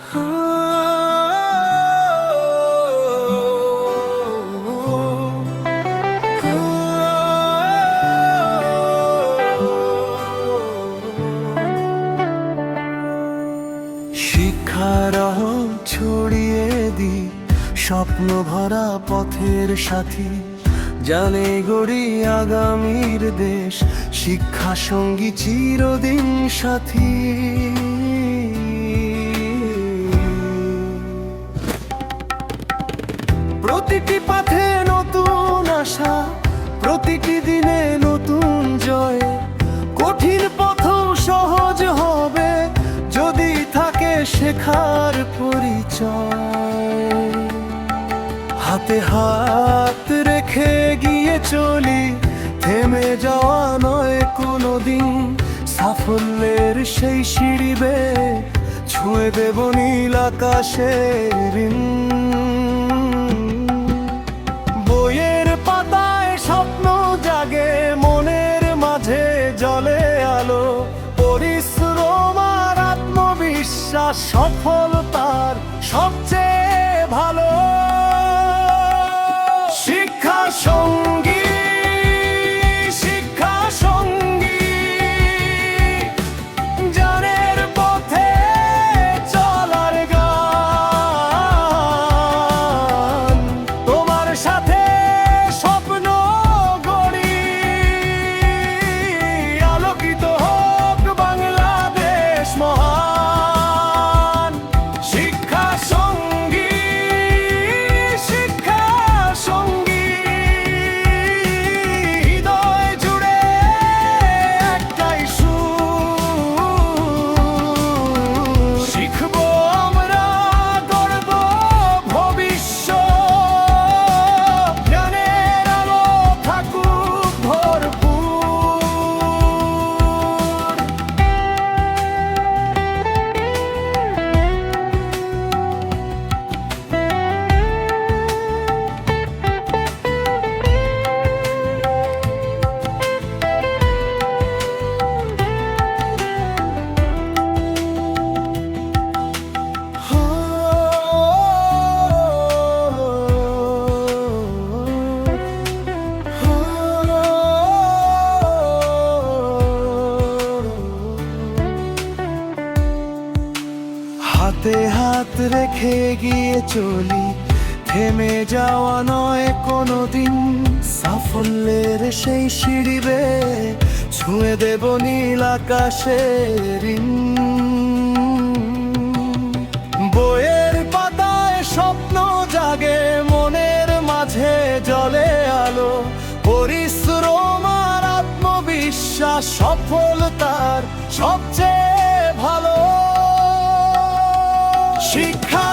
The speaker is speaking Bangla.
শিক্ষার ছড়িয়ে দি স্বপ্ন ভরা পথের সাথী, জানে গড়ি আগামীর দেশ, শিক্ষা সঙ্গী চিরদিন সাথী। প্রতিটি পথে নতুন আশা, প্রতিটি দিনে নতুন জয়, কঠিন পথও সহজ হবে যদি থাকে শেখার পরিচয়। হাতে হাত রেখে গিয়ে চলি, থেমে যাওয়া নয় কোনোদিন, সাফল্যের সেই সিঁড়ি বেয়ে ছুঁয়ে দেব নীল আকাশের ঋণ। বইয়ের পাতায় স্বপ্ন জাগে, মনের মাঝে জ্বলে আলো, পরিশ্রম আর আত্মবিশ্বাস সফলতার সবচেয়ে ভালো। শিক্ষা সঙ্গী, শিক্ষা সঙ্গী, জানের পথে চলার গান, তোমার সাথে স্বপ্ন গড়ি, আলোকিত হোক বাংলাদেশ মহান। শিক্ষা সঙ্গী, শিক্ষা সঙ্গী, হৃদয় জুড়ে একটাই সুর, শিখবো আমরা, গড়ব ভবিষ্যৎ, জ্ঞানের আলো থাকুক ভরপুর। হাতে হাত রেখে গিয়ে চলি, থেমে যাওয়া নয় কোনোদিন, সাফল্যের সেই সিঁড়ি বেয়ে ছুঁয়ে দেব নীল আকাশের ঋণ। বইয়ের পাতায় স্বপ্ন জাগে, মনের মাঝে জ্বলে আলো, পরিশ্রম আর আত্মবিশ্বাস সফলতার সবচেয়ে ভালো। শিক্ষা